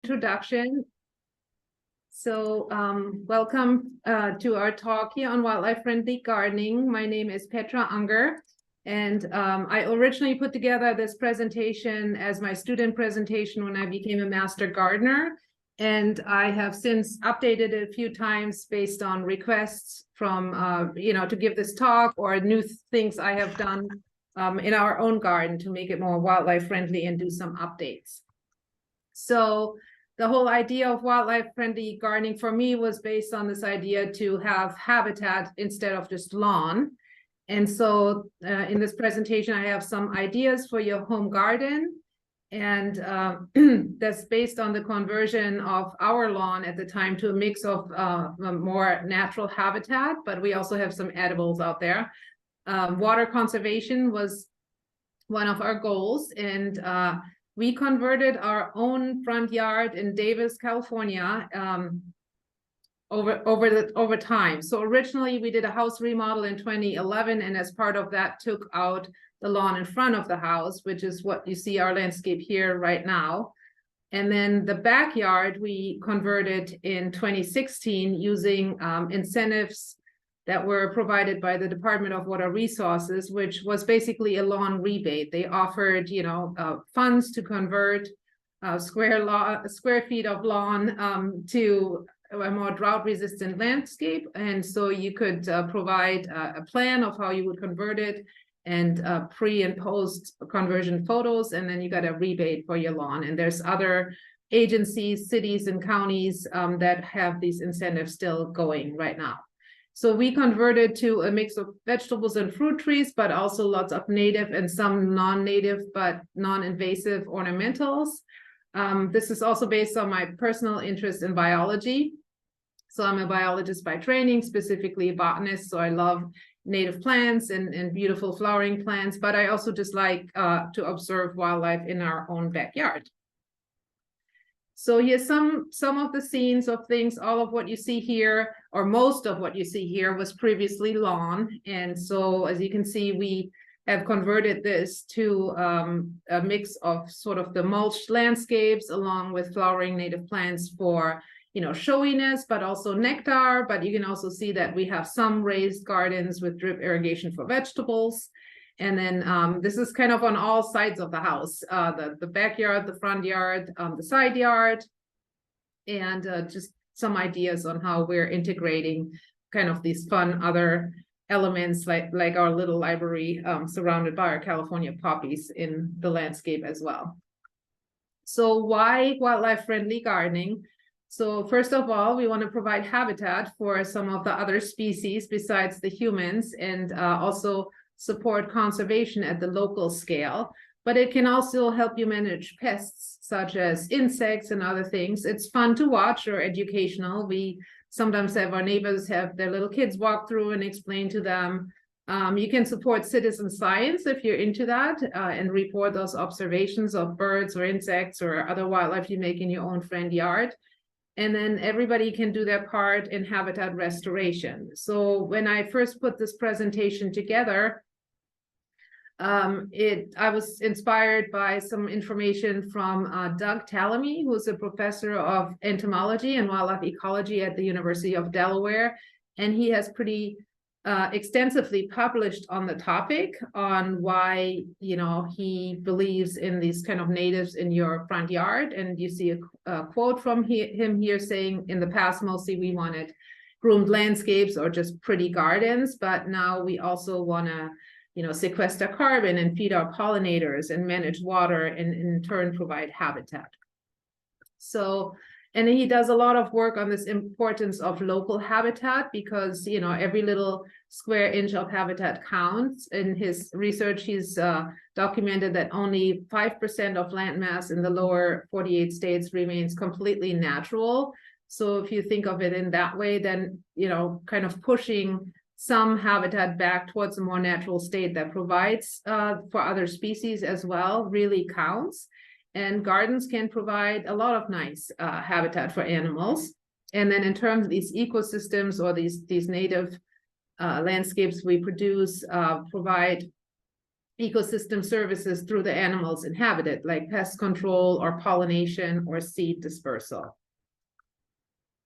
Introduction. So welcome to our talk here on wildlife-friendly gardening. My name is Petra Unger, and I originally put together this presentation as my student presentation when I became a master gardener, and I have since updated it a few times based on requests from, to give this talk or new things I have done in our own garden to make it more wildlife-friendly and do some updates. So the whole idea of wildlife-friendly gardening for me was based on this idea to have habitat instead of just lawn. And so in this presentation, I have some ideas for your home garden. And that's based on the conversion of our lawn at the time to a mix of more natural habitat, but we also have some edibles out there. Water conservation was one of our goals, and we converted our own front yard in Davis, California, over time. So originally we did a house remodel in 2011, and as part of that took out the lawn in front of the house, which is what you see our landscape here right now. And then the backyard we converted in 2016 using incentives that were provided by the Department of Water Resources, which was basically a lawn rebate. They offered, funds to convert square feet of lawn to a more drought-resistant landscape. And so you could provide a plan of how you would convert it and pre and post conversion photos, and then you got a rebate for your lawn. And there's other agencies, cities and counties that have these incentives still going right now. So we converted to a mix of vegetables and fruit trees, but also lots of native and some non-native but non-invasive ornamentals. This is also based on my personal interest in biology. So I'm a biologist by training, specifically a botanist. So I love native plants and beautiful flowering plants, but I also just like to observe wildlife in our own backyard. So here's some of the scenes of things. All of what you see here, or most of what you see here, was previously lawn. And so as you can see, we have converted this to a mix of sort of the mulched landscapes along with flowering native plants for, showiness, but also nectar. But you can also see that we have some raised gardens with drip irrigation for vegetables. And then this is kind of on all sides of the house, the backyard, the front yard, the side yard, and just some ideas on how we're integrating kind of these fun other elements like our little library surrounded by our California poppies in the landscape as well. So why wildlife-friendly gardening? So first of all, we want to provide habitat for some of the other species besides the humans, and also support conservation at the local scale, but it can also help you manage pests such as insects and other things. It's fun to watch or educational. We sometimes have our neighbors have their little kids walk through and explain to them. You can support citizen science if you're into that and report those observations of birds or insects or other wildlife you make in your own front yard. And then everybody can do their part in habitat restoration. So when I first put this presentation together, I was inspired by some information from Doug Tallamy, who's a professor of entomology and wildlife ecology at the University of Delaware. And he has pretty extensively published on the topic on why, he believes in these kind of natives in your front yard. And you see a quote from him here saying, in the past, mostly we wanted groomed landscapes or just pretty gardens, but now we also want to sequester carbon and feed our pollinators and manage water and in turn provide habitat. So, and he does a lot of work on this importance of local habitat because, every little square inch of habitat counts. In his research, he's documented that only 5% of landmass in the lower 48 states remains completely natural. So if you think of it in that way, then, kind of pushing some habitat back towards a more natural state that provides for other species as well really counts. And gardens can provide a lot of nice habitat for animals. And then in terms of these ecosystems or these native landscapes we produce provide ecosystem services through the animals inhabit it, like pest control or pollination or seed dispersal.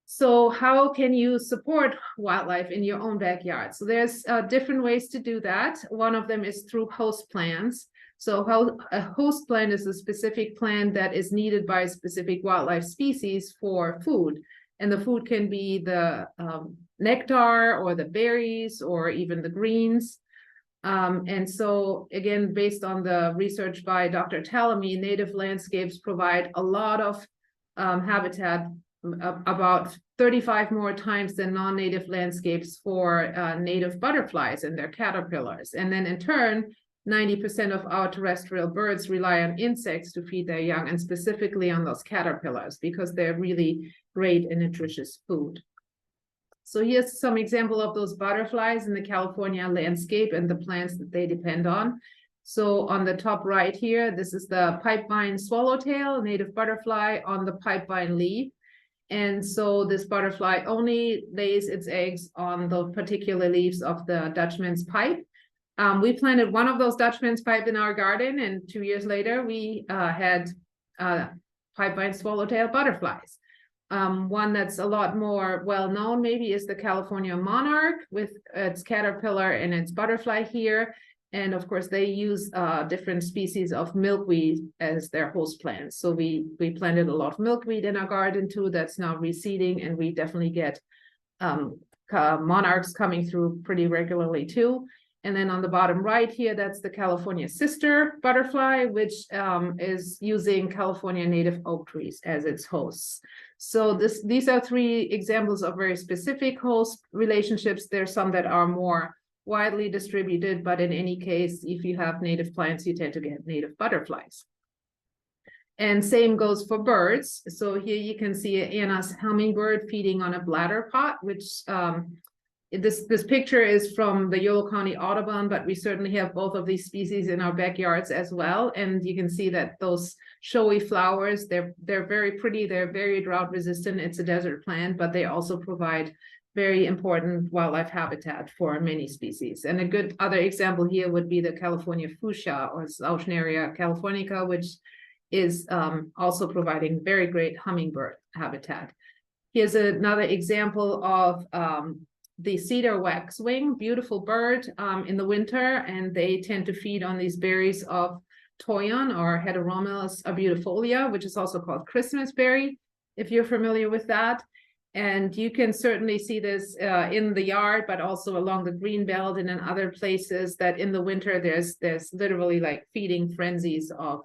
So how can you support wildlife in your own backyard? So there's different ways to do that. One of them is through host plans. So a host plant is a specific plant that is needed by a specific wildlife species for food. And the food can be the nectar or the berries or even the greens. And so again, based on the research by Dr. Tallamy, native landscapes provide a lot of habitat, about 35 more times than non-native landscapes for native butterflies and their caterpillars. And then in turn, 90% of our terrestrial birds rely on insects to feed their young, and specifically on those caterpillars, because they're really great and nutritious food. So here's some example of those butterflies in the California landscape and the plants that they depend on. So on the top right here, this is the pipevine swallowtail, native butterfly on the pipevine leaf. And so this butterfly only lays its eggs on the particular leaves of the Dutchman's pipe. We planted one of those Dutchman's pipe in our garden, and 2 years later, we had pipevine swallowtail butterflies. One that's a lot more well-known maybe is the California monarch with its caterpillar and its butterfly here. And of course, they use different species of milkweed as their host plants. So we planted a lot of milkweed in our garden too. That's now reseeding, and we definitely get monarchs coming through pretty regularly too. And then on the bottom right here, that's the California sister butterfly, which is using California native oak trees as its hosts. So these are three examples of very specific host relationships. There's some that are more widely distributed, but in any case, if you have native plants, you tend to get native butterflies. And same goes for birds. So here you can see Anna's hummingbird feeding on a bladder pot, which this picture is from the Yolo County Audubon, but we certainly have both of these species in our backyards as well. And you can see that those showy flowers, they're very pretty, they're very drought resistant. It's a desert plant, but they also provide very important wildlife habitat for many species. And a good other example here would be the California fuchsia or Sauschneria californica, which is also providing very great hummingbird habitat. Here's another example of the cedar waxwing, beautiful bird in the winter, and they tend to feed on these berries of toyon or Heteromeles arbutifolia, which is also called Christmas berry, if you're familiar with that. And you can certainly see this in the yard, but also along the green belt and in other places, that in the winter there's literally like feeding frenzies of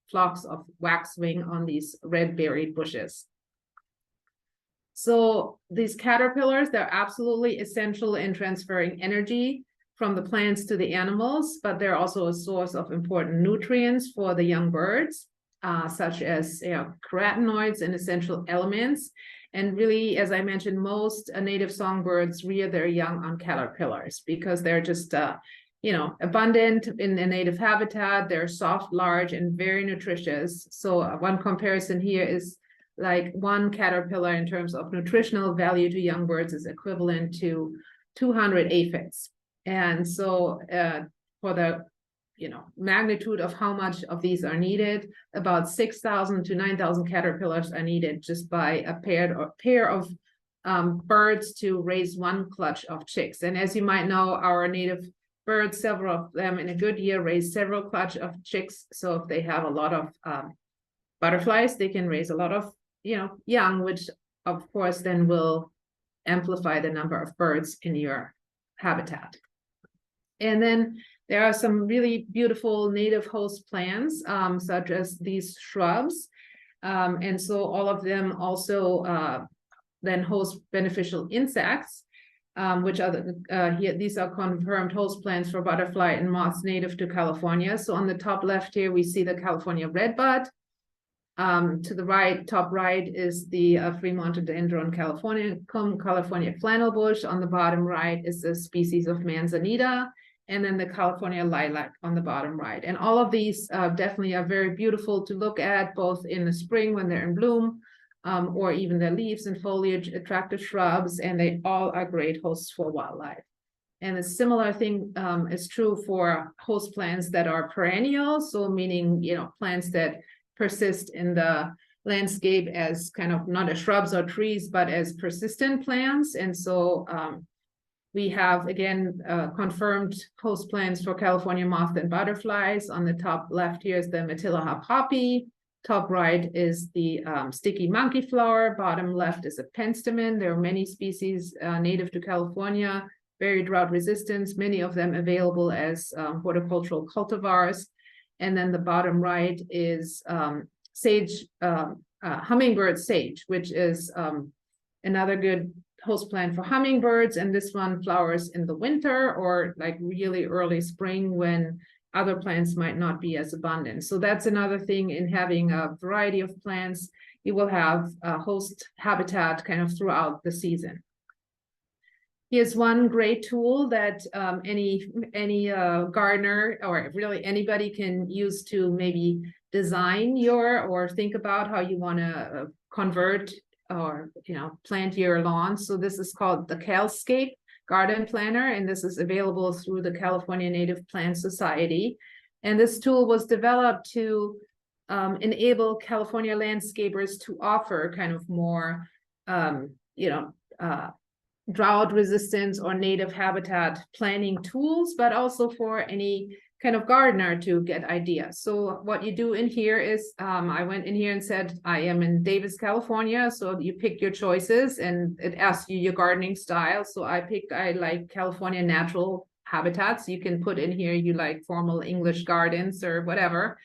flocks of waxwing on these red berried bushes. So these caterpillars, they're absolutely essential in transferring energy from the plants to the animals, but they're also a source of important nutrients for the young birds, such as carotenoids and essential elements. And really, as I mentioned, most native songbirds rear their young on caterpillars because they're just, abundant in the native habitat. They're soft, large, and very nutritious. So one comparison here is like one caterpillar in terms of nutritional value to young birds is equivalent to 200 aphids. And so for the magnitude of how much of these are needed, about 6,000 to 9,000 caterpillars are needed just by a pair of birds to raise one clutch of chicks. And as you might know, our native birds, several of them in a good year raise several clutch of chicks. So if they have a lot of butterflies, they can raise a lot of young, which of course then will amplify the number of birds in your habitat. And then there are some really beautiful native host plants, such as these shrubs. And so all of them also then host beneficial insects, which are here. These are confirmed host plants for butterfly and moths native to California. So on the top left here, we see the California redbud. To the right, top right, is the Fremontodendron californicum, California flannelbush. On the bottom right is a species of manzanita, and then the California lilac on the bottom right. And all of these definitely are very beautiful to look at, both in the spring when they're in bloom, or even their leaves and foliage, attractive shrubs, and they all are great hosts for wildlife. And a similar thing is true for host plants that are perennial, so meaning, plants that persist in the landscape as kind of not as shrubs or trees, but as persistent plants. And so we have, again, confirmed host plants for California moth and butterflies. On the top left here is the Matilaha poppy. Top right is the sticky monkey flower. Bottom left is a penstemon. There are many species native to California, very drought resistant, many of them available as horticultural cultivars. And then the bottom right is sage, hummingbird sage, which is another good host plant for hummingbirds. And this one flowers in the winter or like really early spring when other plants might not be as abundant. So that's another thing in having a variety of plants. You will have a host habitat kind of throughout the season. Here's one great tool that any gardener or really anybody can use to maybe design or think about how you want to convert or plant your lawn. So this is called the CalScape Garden Planner, and this is available through the California Native Plant Society. And this tool was developed to enable California landscapers to offer kind of more drought resistance or native habitat planning tools, but also for any kind of gardener to get ideas. So what you do in here is, I went in here and said, I am in Davis, California. So you pick your choices and it asks you your gardening style. So I like California natural habitats. You can put in here, you like formal English gardens or whatever.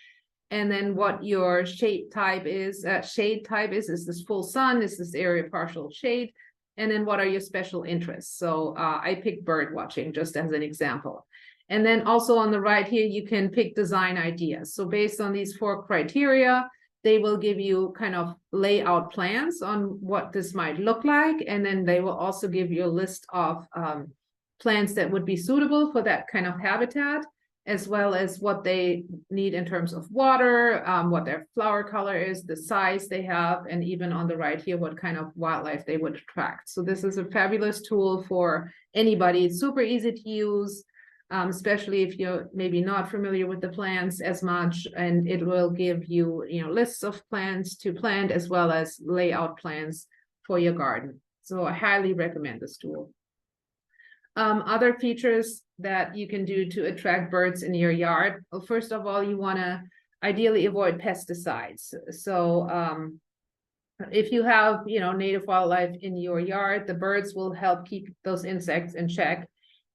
And then what your shade type is this full sun? Is this area partial shade? And then what are your special interests? So I picked bird watching just as an example. And then also on the right here, you can pick design ideas. So based on these 4 criteria, they will give you kind of layout plans on what this might look like. And then they will also give you a list of plants that would be suitable for that kind of habitat, as well as what they need in terms of water, what their flower color is, the size they have, and even on the right here, what kind of wildlife they would attract. So this is a fabulous tool for anybody. It's super easy to use, especially if you're maybe not familiar with the plants as much, and it will give you, lists of plants to plant as well as layout plans for your garden. So I highly recommend this tool. Other features that you can do to attract birds in your yard. Well, first of all, you want to ideally avoid pesticides. So if you have, native wildlife in your yard, the birds will help keep those insects in check.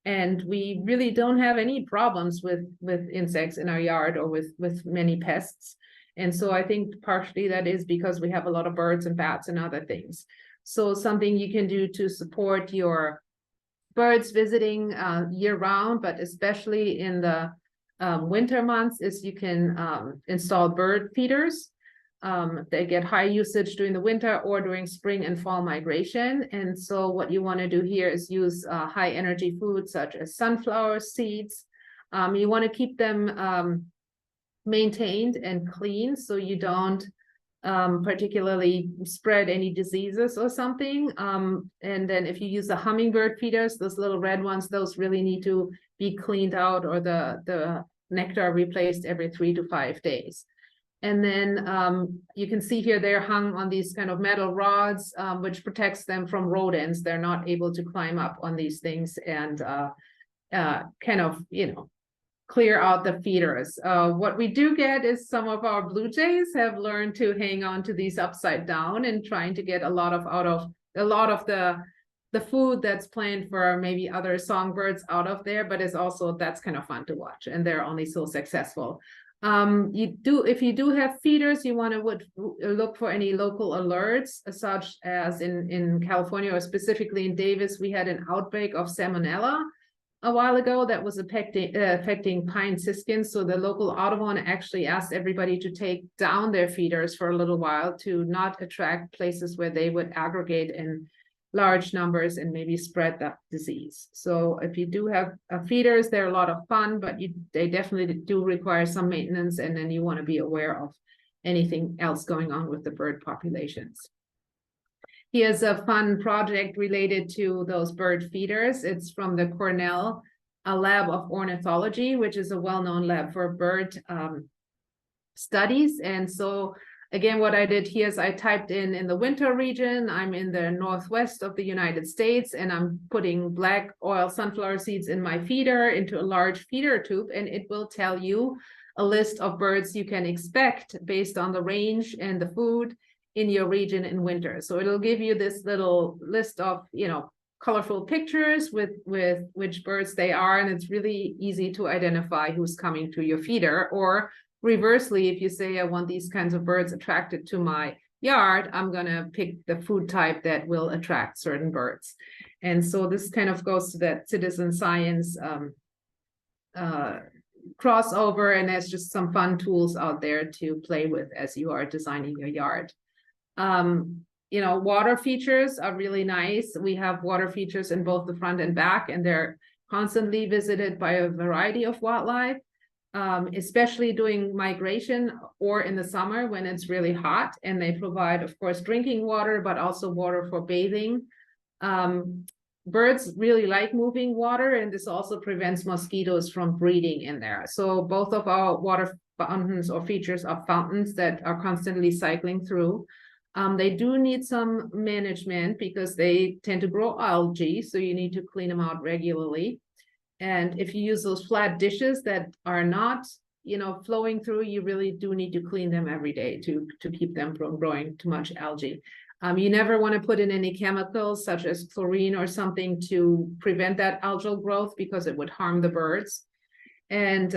And we really don't have any problems with insects in our yard or with many pests. And so I think partially that is because we have a lot of birds and bats and other things. So something you can do to support your birds visiting year round, but especially in the winter months, is you can install bird feeders. They get high usage during the winter or during spring and fall migration. And so what you want to do here is use high energy foods such as sunflower seeds. You want to keep them maintained and clean so you don't particularly spread any diseases or something. And then if you use the hummingbird feeders, those little red ones, those really need to be cleaned out or the nectar replaced every 3 to 5 days. And then you can see here they're hung on these kind of metal rods, which protects them from rodents. They're not able to climb up on these things and kind of, clear out the feeders. What we do get is some of our blue jays have learned to hang on to these upside down and trying to get a lot of the food that's planned for maybe other songbirds out of there, but it's also, that's kind of fun to watch, and they're only so successful. If you do have feeders, you want to look for any local alerts, such as in California or specifically in Davis, we had an outbreak of salmonella a while ago that was affecting pine siskins. So the local Audubon actually asked everybody to take down their feeders for a little while to not attract places where they would aggregate in large numbers and maybe spread that disease. So if you do have feeders, they're a lot of fun, but they definitely do require some maintenance, and then you want to be aware of anything else going on with the bird populations. Here's a fun project related to those bird feeders. It's from the Cornell Lab of Ornithology, which is a well-known lab for bird studies. And so again, what I did here is I typed in the winter region. I'm in the northwest of the United States, and I'm putting black oil sunflower seeds in my feeder into a large feeder tube, and it will tell you a list of birds you can expect based on the range and the food in your region in winter. So it'll give you this little list of, you know, colorful pictures with which birds they are, and it's really easy to identify who's coming to your feeder. Or reversely, if you say, I want these kinds of birds attracted to my yard, I'm gonna pick the food type that will attract certain birds. And so this kind of goes to that citizen science crossover, and there's just some fun tools out there to play with as you are designing your yard. You know, water features are really nice. We have water features in both the front and back, and they're constantly visited by a variety of wildlife, especially during migration or in the summer when it's really hot. And they provide, of course, drinking water, but also water for bathing. Birds really like moving water, and this also prevents mosquitoes from breeding in there. So both of our water fountains or features are fountains that are constantly cycling through. They do need some management because they tend to grow algae, so you need to clean them out regularly. And if you use those flat dishes that are not, you know, flowing through, you really do need to clean them every day to keep them from growing too much algae. You never want to put in any chemicals such as chlorine or something to prevent that algal growth because it would harm the birds. And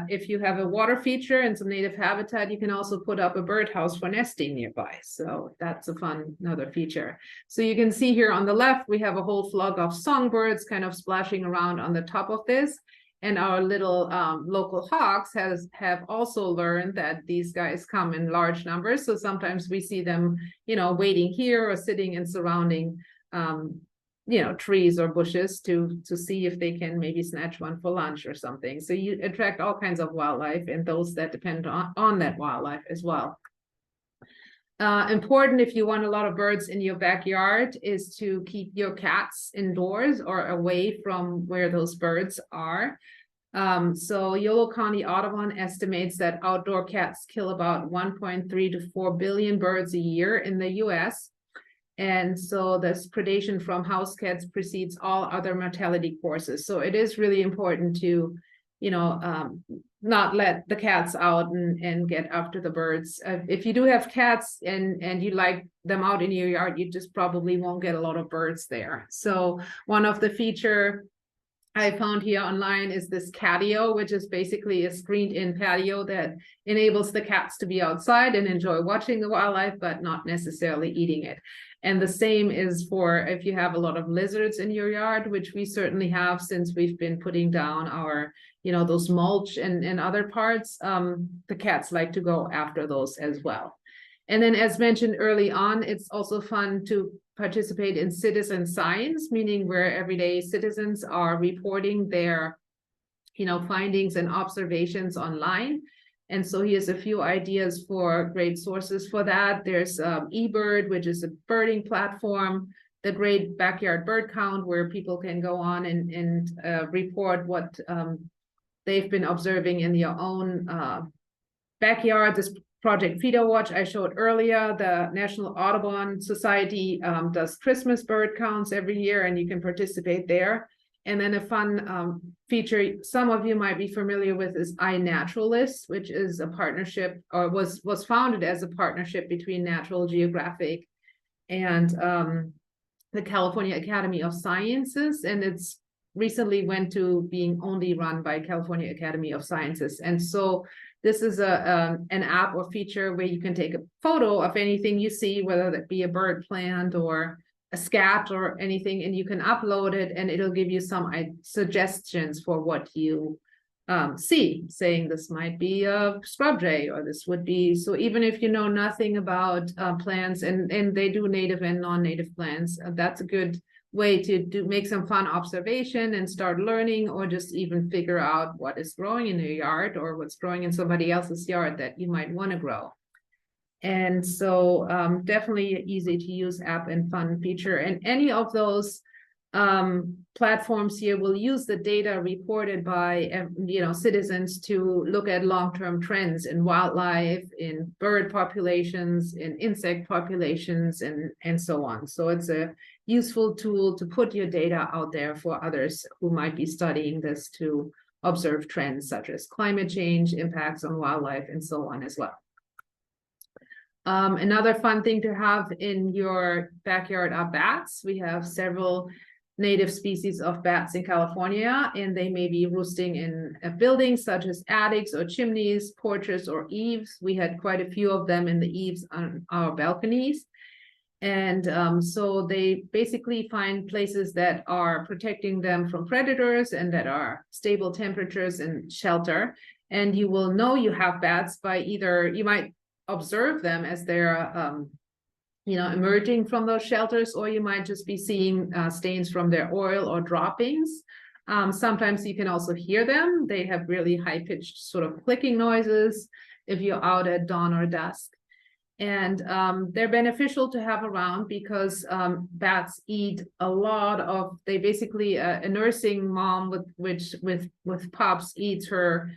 if you have a water feature and some native habitat, you can also put up a birdhouse for nesting nearby. So that's a fun another feature. So you can see here on the left, we have a whole flock of songbirds kind of splashing around on the top of this. And our little local hawks have also learned that these guys come in large numbers. So sometimes we see them, you know, waiting here or sitting and surrounding you know, trees or bushes to see if they can maybe snatch one for lunch or something. So you attract all kinds of wildlife and those that depend on that wildlife as well. Important if you want a lot of birds in your backyard is to keep your cats indoors or away from where those birds are. So Yolo County Audubon estimates that outdoor cats kill about 1.3 to 4 billion birds a year in the US. And so this predation from house cats precedes all other mortality courses. So it is really important to, you know, not let the cats out and get after the birds. If you do have cats and you like them out in your yard, you just probably won't get a lot of birds there. So one of the feature I found here online is this catio, which is basically a screened-in patio that enables the cats to be outside and enjoy watching the wildlife, but not necessarily eating it. And the same is for if you have a lot of lizards in your yard, which we certainly have since we've been putting down our, you know, those mulch and other parts. The cats like to go after those as well. And then as mentioned early on, it's also fun to participate in citizen science, meaning where everyday citizens are reporting their, you know, findings and observations online. And so here's a few ideas for great sources for that. There's eBird, which is a birding platform, the Great Backyard Bird Count, where people can go on and report what they've been observing in their own backyard. This Project Feeder Watch I showed earlier, the National Audubon Society does Christmas bird counts every year, and you can participate there. And then a fun feature some of you might be familiar with is iNaturalist, which is a partnership, or was founded as a partnership between National Geographic and the California Academy of Sciences. And it's recently went to being only run by California Academy of Sciences. And so this is an app or feature where you can take a photo of anything you see, whether that be a bird, plant, or a scat or anything, and you can upload it and it'll give you some suggestions for what you see, saying this might be a scrub jay or this would be. So even if you know nothing about plants, and they do native and non-native plants, that's a good way to make some fun observation and start learning, or just even figure out what is growing in your yard or what's growing in somebody else's yard that you might want to grow. And so definitely easy to use app and fun feature. And any of those platforms here will use the data reported by citizens to look at long-term trends in wildlife, in bird populations, in insect populations, and so on. So it's a useful tool to put your data out there for others who might be studying this to observe trends such as climate change, impacts on wildlife, and so on as well. Another fun thing to have in your backyard are bats. We have several native species of bats in California, and they may be roosting in buildings such as attics or chimneys, porches, or eaves. We had quite a few of them in the eaves on our balconies. And so they basically find places that are protecting them from predators and that are stable temperatures and shelter. And you will know you have bats by either, you might observe them as they're emerging from those shelters, or you might just be seeing stains from their oil or droppings. Sometimes you can also hear them. They have really high-pitched sort of clicking noises if you're out at dawn or dusk. And they're beneficial to have around because bats eat a lot of, they basically, a nursing mom with pups eats her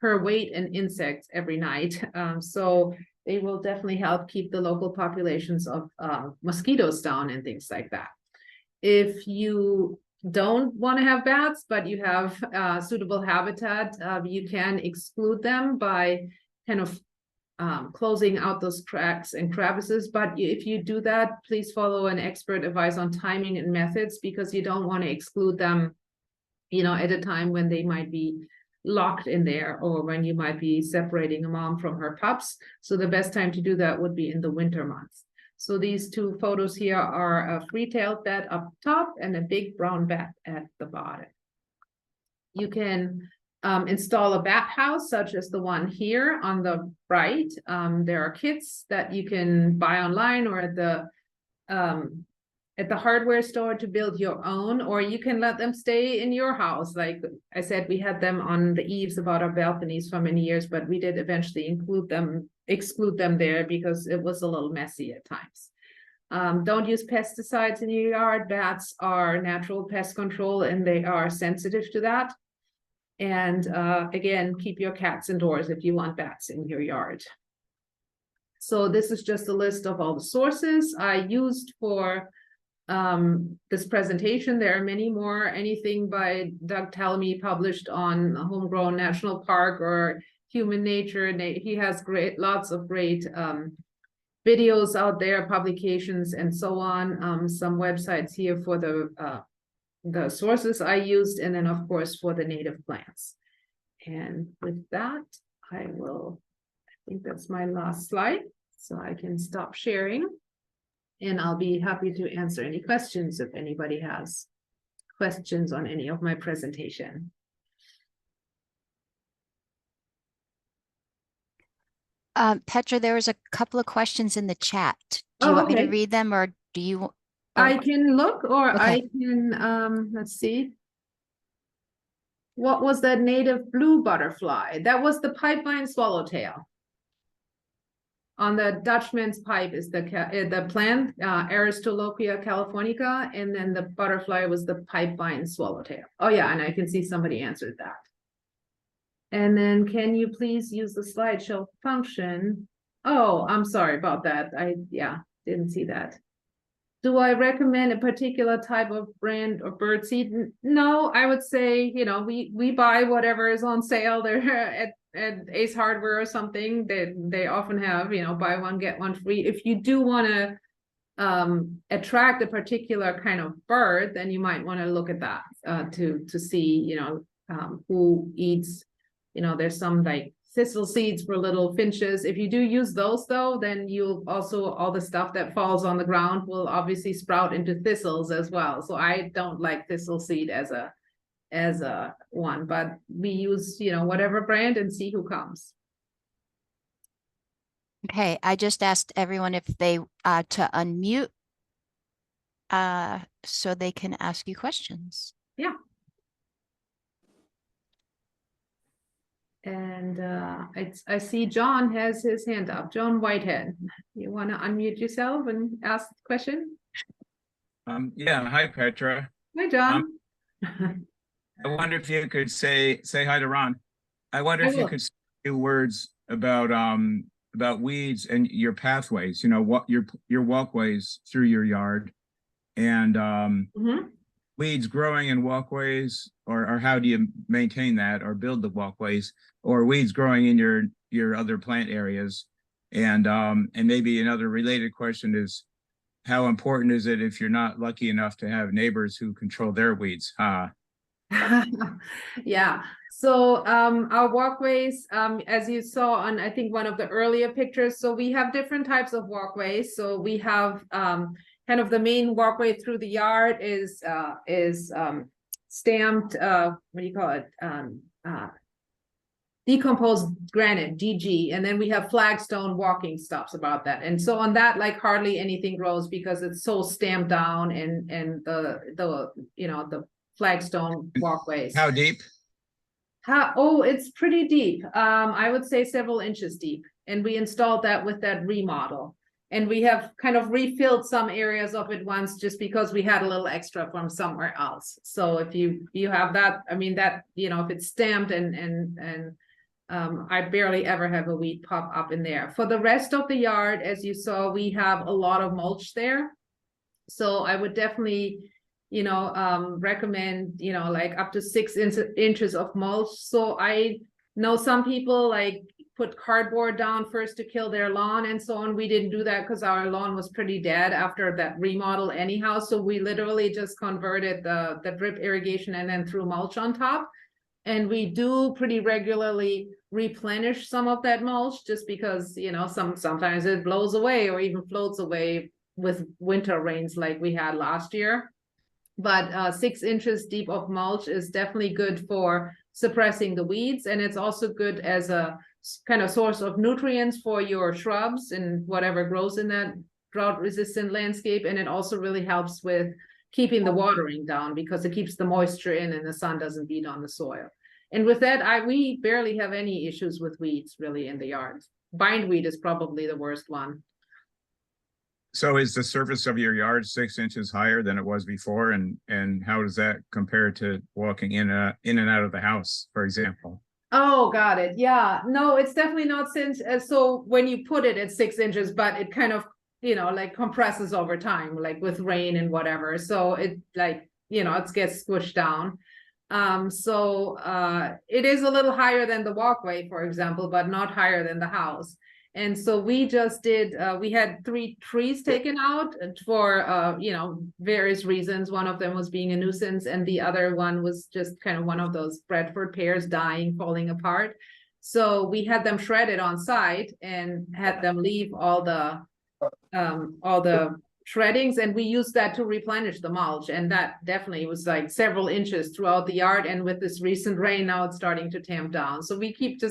weight in insects every night. So they will definitely help keep the local populations of mosquitoes down and things like that. If you don't want to have bats, but you have suitable habitat, you can exclude them by kind of closing out those cracks and crevices. But if you do that, please follow an expert advice on timing and methods, because you don't want to exclude them, at a time when they might be locked in there, or when you might be separating a mom from her pups. So the best time to do that would be in the winter months. So these two photos here are a free-tailed bat up top and a big brown bat at the bottom. You can install a bat house, such as the one here on the right. There are kits that you can buy online or at the hardware store to build your own, or you can let them stay in your house. Like I said, we had them on the eaves about our balconies for many years, but we did eventually exclude them there because it was a little messy at times. Don't use pesticides in your yard. Bats are natural pest control and they are sensitive to that. And again, keep your cats indoors if you want bats in your yard. So this is just a list of all the sources I used for this presentation. There are many more. Anything by Doug Tallamy published on Homegrown National Park or Human Nature. And he has lots of great videos out there, publications, and so on. Some websites here for the sources I used, and then of course for the native plants. And with that, I think that's my last slide, so I can stop sharing. And I'll be happy to answer any questions if anybody has questions on any of my presentation. Petra, there was a couple of questions in the chat. Do you want me to read them, or do you? I can look, or okay. I can, let's see. What was that native blue butterfly? That was the pipevine swallowtail. On the Dutchman's pipe is the plant, Aristolochia californica, and then the butterfly was the pipevine swallowtail. Oh yeah, and I can see somebody answered that. And then can you please use the slideshow function? Oh, I'm sorry about that. Didn't see that. Do I recommend a particular type of brand or bird seed? No, I would say, we buy whatever is on sale there at Ace Hardware or something. They often have, buy one, get one free. If you do want to attract a particular kind of bird, then you might want to look at that to see, who eats, there's some like thistle seeds for little finches. If you do use those though, then you'll also, all the stuff that falls on the ground will obviously sprout into thistles as well. So I don't like thistle seed as a one, but we use, whatever brand and see who comes. Okay, I just asked everyone if they to unmute so they can ask you questions. Yeah. And I see John has his hand up. John Whitehead, you want to unmute yourself and ask the question? Yeah, hi Petra. Hi, John. I wonder if you could say hi to Ron. I wonder if you could say a few words about weeds and your pathways, you know, what your walkways through your yard, and weeds growing in walkways, or how do you maintain that or build the walkways, or weeds growing in your other plant areas. And maybe another related question is, how important is it if you're not lucky enough to have neighbors who control their weeds? Yeah, so our walkways, as you saw on, I think, one of the earlier pictures, so we have different types of walkways. So we have kind of the main walkway through the yard is stamped, what do you call it? Decomposed granite, DG, and then we have flagstone walking stops about that. And so on that, like, hardly anything grows because it's so stamped down, and the you know, the flagstone walkways. How deep? Oh, it's pretty deep. I would say several inches deep. And we installed that with that remodel. And we have kind of refilled some areas of it once, just because we had a little extra from somewhere else. So if you have that, I mean, that, you know, if it's stamped and I barely ever have a weed pop up in there. For the rest of the yard, as you saw, we have a lot of mulch there. So I would definitely, you know, recommend, you know, like up to 6 inches of mulch. So I know some people like put cardboard down first to kill their lawn and so on. We didn't do that because our lawn was pretty dead after that remodel anyhow. So we literally just converted the drip irrigation and then threw mulch on top. And we do pretty regularly replenish some of that mulch, just because, you know, sometimes it blows away or even floats away with winter rains like we had last year. But 6 inches deep of mulch is definitely good for suppressing the weeds, and it's also good as a kind of source of nutrients for your shrubs and whatever grows in that drought-resistant landscape. And it also really helps with keeping the watering down, because it keeps the moisture in and the sun doesn't beat on the soil. And with that, we barely have any issues with weeds really in the yard. Bindweed is probably the worst one. So is the surface of your yard 6 inches higher than it was before? And how does that compare to walking in and out of the house, for example? Oh, got it. Yeah, no, it's definitely not since. So when you put it at 6 inches, but it kind of, you know, like compresses over time, like with rain and whatever. So it, like, you know, it gets squished down. It is a little higher than the walkway, for example, but not higher than the house. And so we just did, we had 3 trees taken out for, you know, various reasons. One of them was being a nuisance, and the other one was just kind of one of those Bradford pears dying, falling apart. So we had them shredded on site and had them leave all the shreddings, and we used that to replenish the mulch. And that definitely was like several inches throughout the yard. And with this recent rain, now it's starting to tamp down. So we keep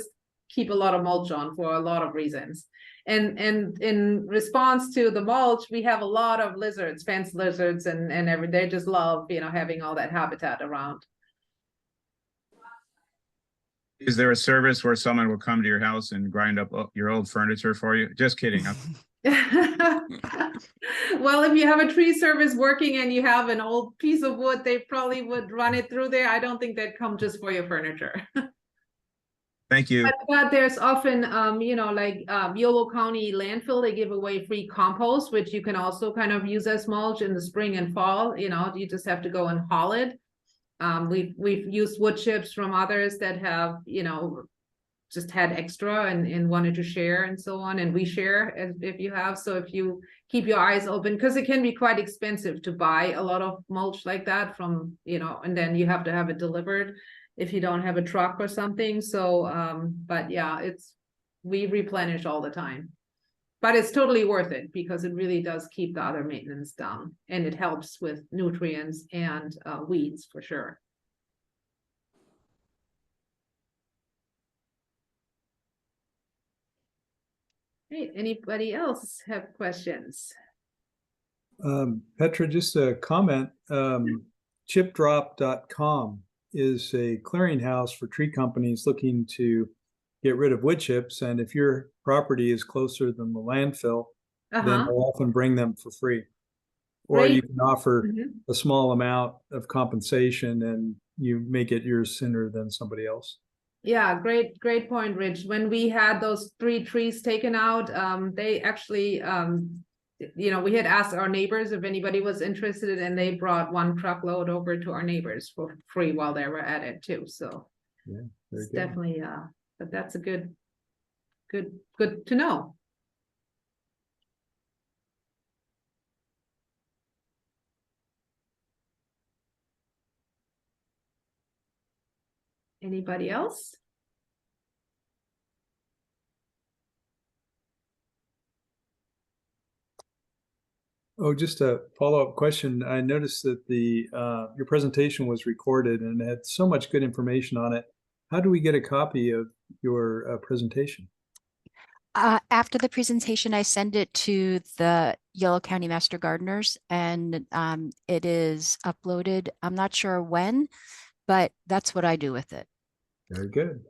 a lot of mulch on for a lot of reasons. And in response to the mulch, we have a lot of lizards, fence lizards, and they just love, you know, having all that habitat around. Is there a service where someone will come to your house and grind up your old furniture for you? Just kidding. Well, if you have a tree service working and you have an old piece of wood, they probably would run it through there. I don't think they'd come just for your furniture. Thank you. But there's often, you know, like Yolo County landfill, they give away free compost, which you can also kind of use as mulch in the spring and fall. You know, you just have to go and haul it. We've used wood chips from others that have, you know, just had extra and wanted to share and so on. And we share if you have. So if you keep your eyes open, because it can be quite expensive to buy a lot of mulch like that from, you know, and then you have to have it delivered if you don't have a truck or something. So, but yeah, we replenish all the time, but it's totally worth it because it really does keep the other maintenance down, and it helps with nutrients and weeds for sure. Great. Anybody else have questions? Petra, just a comment. Chipdrop.com is a clearinghouse for tree companies looking to get rid of wood chips. And if your property is closer than the landfill, then Uh-huh. they'll often bring them for free. Or Great. you can offer Mhm. a small amount of compensation and you may get yours sooner than somebody else. Yeah, great point, Rich. When we had those 3 trees taken out, they actually, we had asked our neighbors if anybody was interested, and they brought 1 truckload over to our neighbors for free while they were at it too, so. Yeah, very It's good. definitely, but that's a good to know. Anybody else? Oh, just a follow-up question. I noticed that your presentation was recorded and had so much good information on it. How do we get a copy of your presentation? After the presentation, I send it to the Yellow County Master Gardeners, and it is uploaded. I'm not sure when, but that's what I do with it. Very good.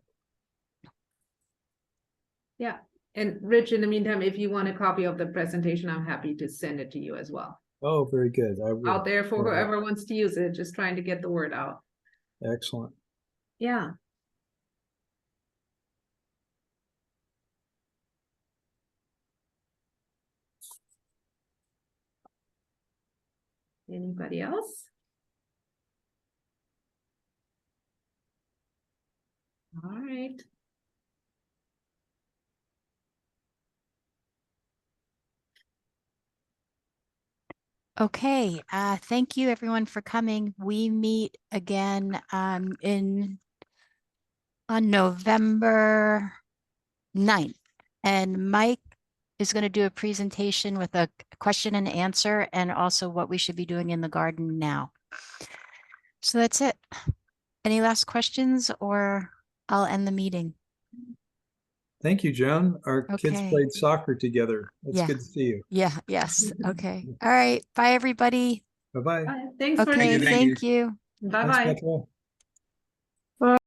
Yeah, and Rich, in the meantime, if you want a copy of the presentation, I'm happy to send it to you as well. Oh, very good. I will. Out there for whoever wants to use it, just trying to get the word out. Excellent. Yeah. Anybody else? All right. Okay, thank you everyone for coming. We meet again on November 9th, and Mike is going to do a presentation with a question and answer, and also what we should be doing in the garden now. So that's it. Any last questions, or I'll end the meeting? Thank you, Joan. Our kids Okay. played soccer together. It's Yeah. good to see you. Yeah, yes. Okay. All right. Bye, everybody. Bye-bye. Thanks for Okay, you. thank you. Bye-bye. Thanks, Petra.